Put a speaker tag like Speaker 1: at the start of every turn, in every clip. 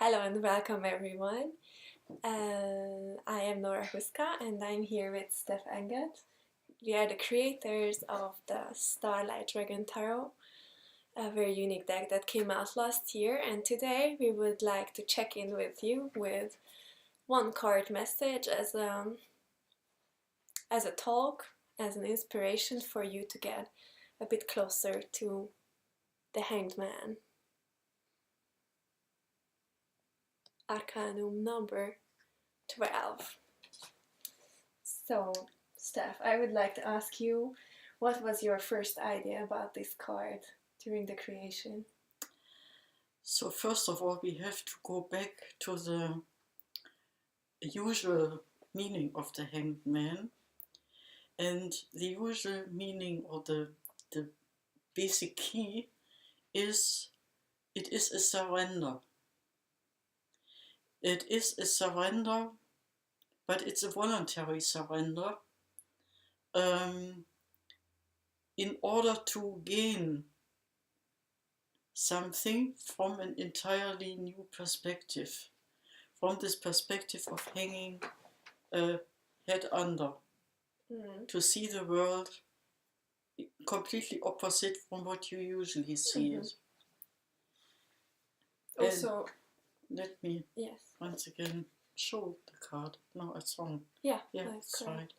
Speaker 1: Hello and welcome everyone. I am Nora Huszka and I'm here with Steph Engert. We are the creators of the Starlight Dragon Tarot, a very unique deck that came out last year, and today we would like to check in with you with one card message as a talk, as an inspiration for you to get a bit closer to the Hanged Man. Arcanum number 12. So, Steph, I would like to ask you, what was your first idea about this card during the creation?
Speaker 2: So first of all, we have to go back to the usual meaning of the Hanged Man. And the usual meaning, or the basic key, is it is a surrender. It is a surrender, but it's a voluntary surrender in order to gain something from an entirely new perspective, from this perspective of hanging head under, to see the world completely opposite from what you usually see it. Also, let me once again show the card. No, it's wrong.
Speaker 1: Yeah,
Speaker 2: that's right.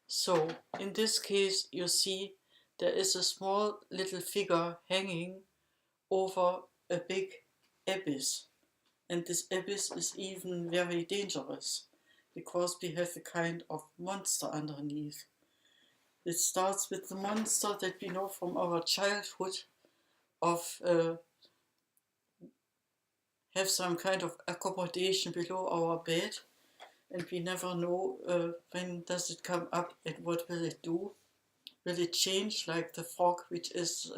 Speaker 2: So in this case, you see there is a small little figure hanging over a big abyss, and this abyss is even very dangerous because we have a kind of monster underneath. It starts with the monster that we know from our childhood of have some kind of accommodation below our bed, and we never know when does it come up and what will it do. Will it change like the frog which is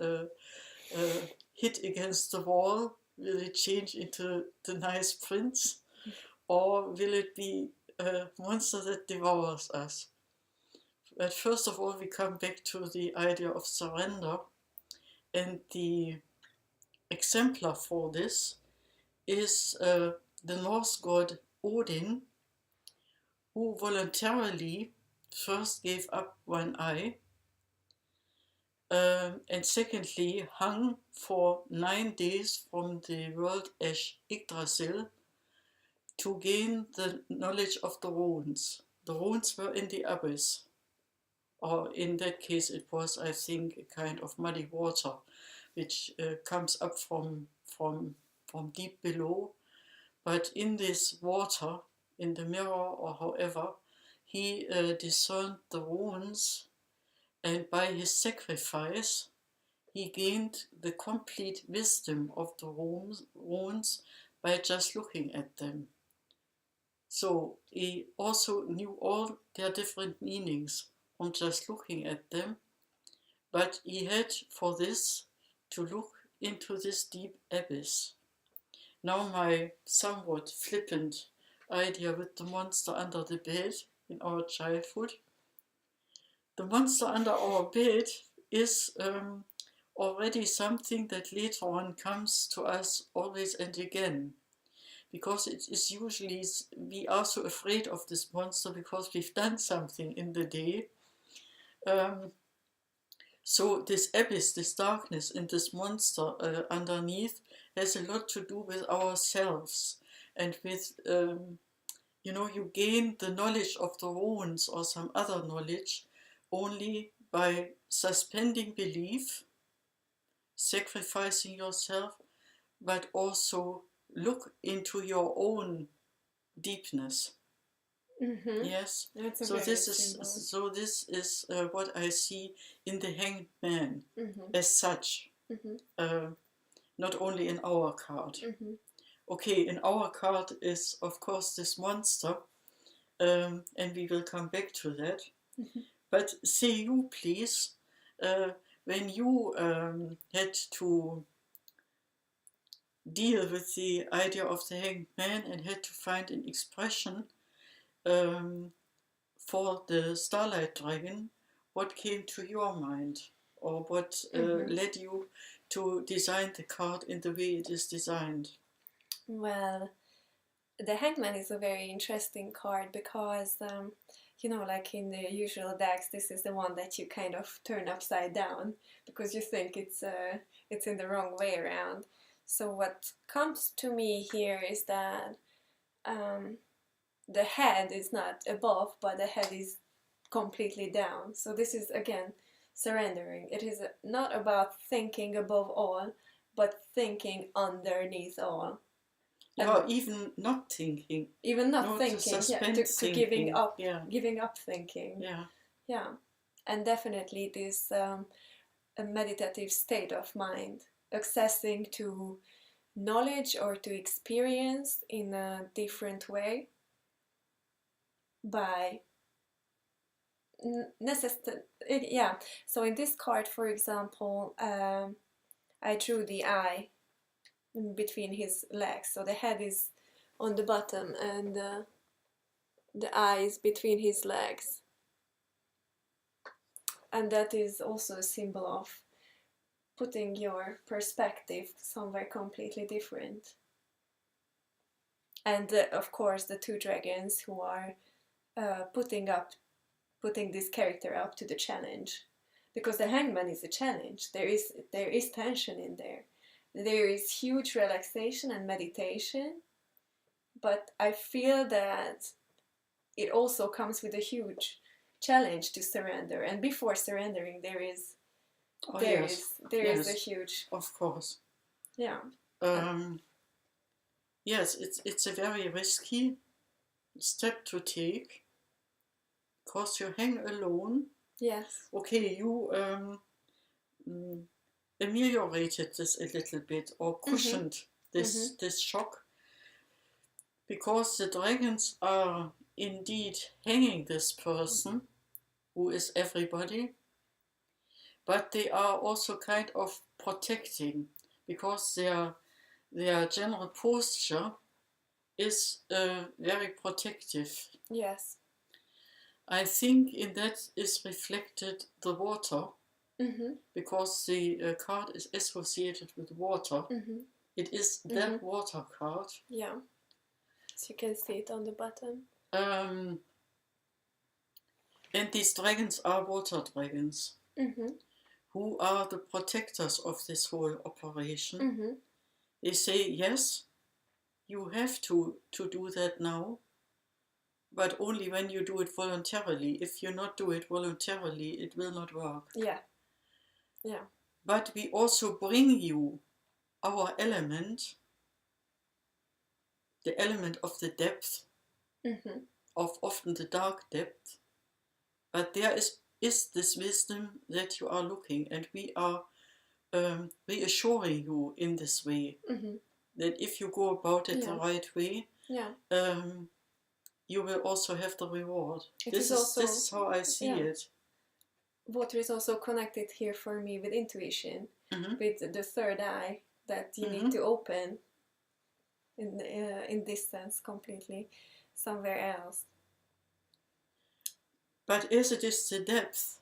Speaker 2: hit against the wall? Will it change into the nice prince, or will it be a monster that devours us? But first of all, we come back to the idea of surrender, and the exemplar for this is the Norse god Odin, who voluntarily first gave up one eye, and secondly hung for 9 days from the world as Yggdrasil to gain the knowledge of the runes. The runes were in the abyss, or in that case it was, I think, a kind of muddy water which comes up from deep below. But in this water, in the mirror or however, he discerned the runes, and by his sacrifice he gained the complete wisdom of the runes by just looking at them. So he also knew all their different meanings from just looking at them, but he had for this to look into this deep abyss. Now my somewhat flippant idea with the monster under the bed in our childhood. The monster under our bed is already something that later on comes to us always and again. Because it is usually, we are so afraid of this monster because we've done something in the day. So this abyss, this darkness and this monster underneath has a lot to do with ourselves, and with, you gain the knowledge of the runes or some other knowledge only by suspending belief, sacrificing yourself, but also look into your own deepness. Yes. So this is what I see in the Hanged Man as such. Not only in our card. Okay, in our card is of course this monster, and we will come back to that. But say you please, when you had to deal with the idea of the Hanged Man and had to find an expression for the Starlight Dragon, what came to your mind, or what led you to design the card in the way it is designed?
Speaker 1: Well, the Hangman is a very interesting card because, like in the usual decks, this is the one that you kind of turn upside down because you think it's in the wrong way around. So what comes to me here is that the head is not above, but the head is completely down. So this is again surrendering. It is not about thinking above all, but thinking underneath all.
Speaker 2: Yeah, even not thinking.
Speaker 1: Even not
Speaker 2: No, to
Speaker 1: thinking,
Speaker 2: suspend
Speaker 1: to giving
Speaker 2: thinking.
Speaker 1: up,
Speaker 2: Yeah,
Speaker 1: giving up thinking.
Speaker 2: yeah.
Speaker 1: Yeah, and definitely this a meditative state of mind, accessing to knowledge or to experience in a different way by yeah. So in this card, for example, I drew the eye in between his legs. So the head is on the bottom and the eye is between his legs. And that is also a symbol of putting your perspective somewhere completely different. And of course, the two dragons who are putting this character up to the challenge, because the Hangman is a challenge. There is tension in there. There is huge relaxation and meditation, but I feel that it also comes with a huge challenge to surrender. And before surrendering, there is a huge,
Speaker 2: of course.
Speaker 1: Yeah.
Speaker 2: Yes, it's a very risky step to take because you hang alone.
Speaker 1: Yes.
Speaker 2: Okay, you ameliorated this a little bit or cushioned this shock because the dragons are indeed hanging this person who is everybody, but they are also kind of protecting because their general posture is very protective.
Speaker 1: Yes.
Speaker 2: I think in that is reflected the water, because the card is associated with water. It is that water card.
Speaker 1: Yeah. So you can see it on the bottom.
Speaker 2: And these dragons are water dragons, who are the protectors of this whole operation. They say, yes, you have to do that now, but only when you do it voluntarily. If you not do it voluntarily, it will not work.
Speaker 1: Yeah. Yeah.
Speaker 2: But we also bring you our element, the element of the depth, of often the dark depth. But there is this wisdom that you are looking, and we are reassuring you in this way, that if you go about it the right way, you will also have the reward. This is how I see it.
Speaker 1: Water is also connected here for me with intuition, with the third eye that you need to open in this sense completely somewhere else.
Speaker 2: But as it is the depth,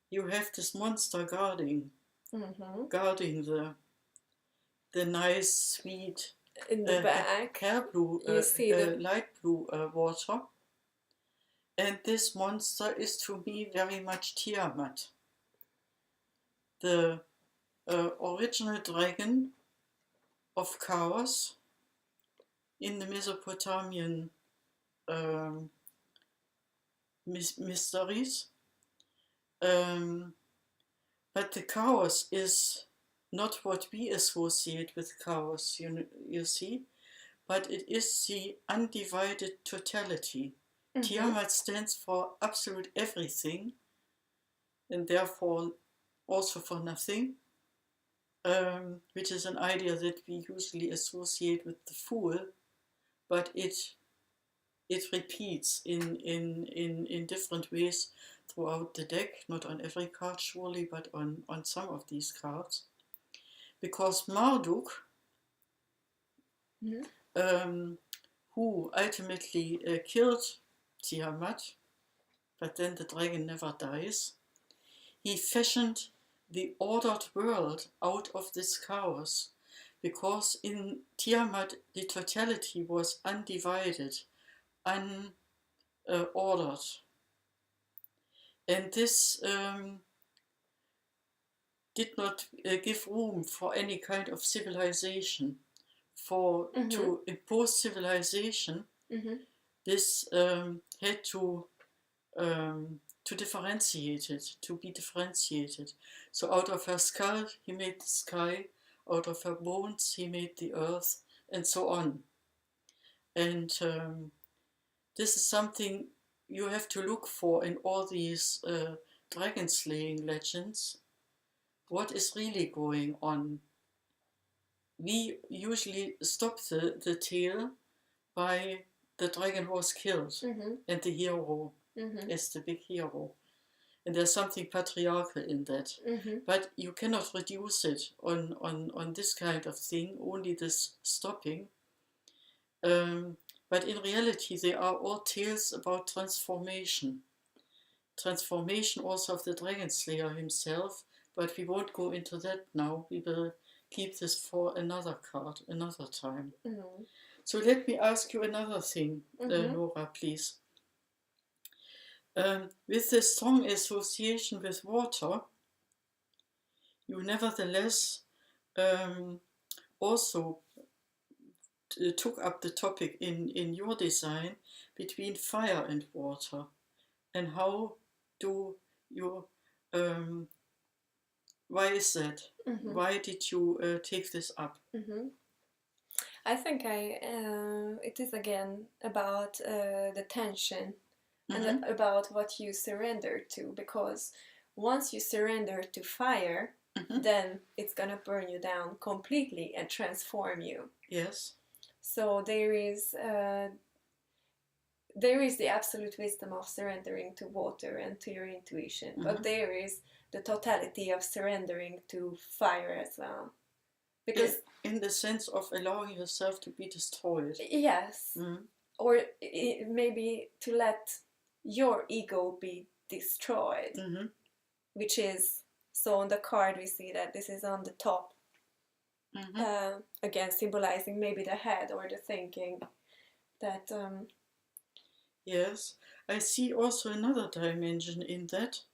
Speaker 2: you have this monster guarding the nice, sweet,
Speaker 1: in the back,
Speaker 2: hair blue,
Speaker 1: you see the
Speaker 2: light blue water. And this monster is to me very much Tiamat, the original dragon of chaos in the Mesopotamian mysteries. But the chaos is not what we associate with chaos, you see, but it is the undivided totality. Tiamat stands for absolute everything, and therefore also for nothing, which is an idea that we usually associate with the fool, but it repeats in different ways throughout the deck, not on every card surely, but on some of these cards. Because Marduk, who ultimately killed Tiamat, but then the dragon never dies, he fashioned the ordered world out of this chaos, because in Tiamat the totality was undivided, unordered, and this did not give room for any kind of civilization. To impose civilization, this had to differentiate it, to be differentiated. So out of her skull he made the sky, out of her bones he made the earth, and so on. And this is something you have to look for in all these dragon slaying legends. What is really going on? We usually stop the tale by the dragon was killed and the hero is the big hero. And there's something patriarchal in that. But you cannot reduce it on this kind of thing, only this stopping. But in reality, they are all tales about transformation. Transformation also of the Dragon Slayer himself, but we won't go into that now. We will keep this for another card, another time. So let me ask you another thing, Nora, please. With the strong association with water, you nevertheless also took up the topic in your design between fire and water. And how do you, why is that? Why did you take this up?
Speaker 1: I think it is again about the tension and about what you surrender to, because once you surrender to fire, then it's gonna burn you down completely and transform you.
Speaker 2: Yes.
Speaker 1: So there is the absolute wisdom of surrendering to water and to your intuition, but there is the totality of surrendering to fire as well. Because
Speaker 2: in the sense of allowing yourself to be destroyed.
Speaker 1: Yes. Or maybe to let your ego be destroyed, which is, so on the card we see that this is on the top, again symbolizing maybe the head or the thinking that
Speaker 2: yes, I see also another dimension in that,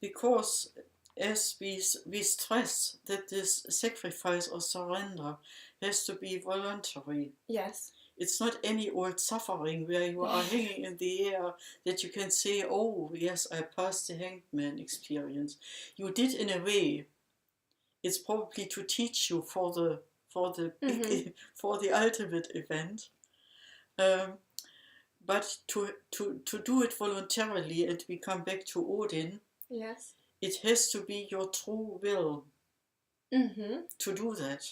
Speaker 2: because as we stress that this sacrifice or surrender has to be voluntary.
Speaker 1: Yes.
Speaker 2: It's not any old suffering where you are hanging in the air that you can say, oh yes, I passed the hanged man experience. You did in a way. It's probably to teach you for the big, for the ultimate event. But to do it voluntarily, and we come back to Odin.
Speaker 1: Yes.
Speaker 2: It has to be your true will to do that,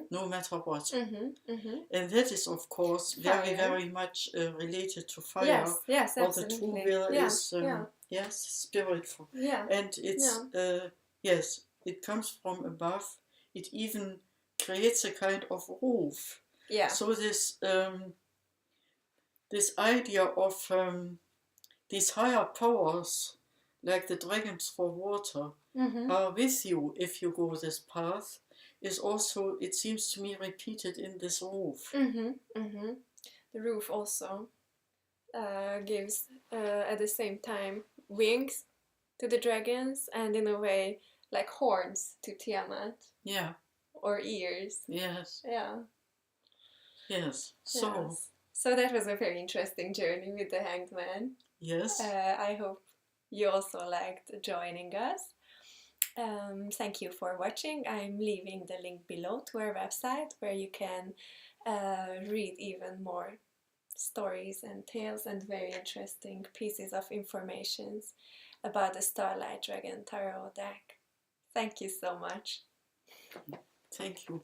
Speaker 2: no matter what. And that is, of course, very, very much related to fire.
Speaker 1: Yes, yes,
Speaker 2: or
Speaker 1: absolutely.
Speaker 2: the true will is, yes, spiritful. And it's, yes, it comes from above. It even creates a kind of roof. So this this idea of these higher powers, like the dragons for water, are with you if you go this path, is also, it seems to me, repeated in this roof.
Speaker 1: The roof also gives, at the same time, wings to the dragons, and in a way, like horns to Tiamat.
Speaker 2: Yeah.
Speaker 1: Or ears.
Speaker 2: Yes.
Speaker 1: Yeah.
Speaker 2: Yes. So.
Speaker 1: Yes. So that was a very interesting journey with the Hanged Man.
Speaker 2: Yes.
Speaker 1: I hope you also liked joining us. Thank you for watching. I'm leaving the link below to our website where you can read even more stories and tales and very interesting pieces of information about the Starlight Dragon Tarot deck. Thank you so much.
Speaker 2: Thank you.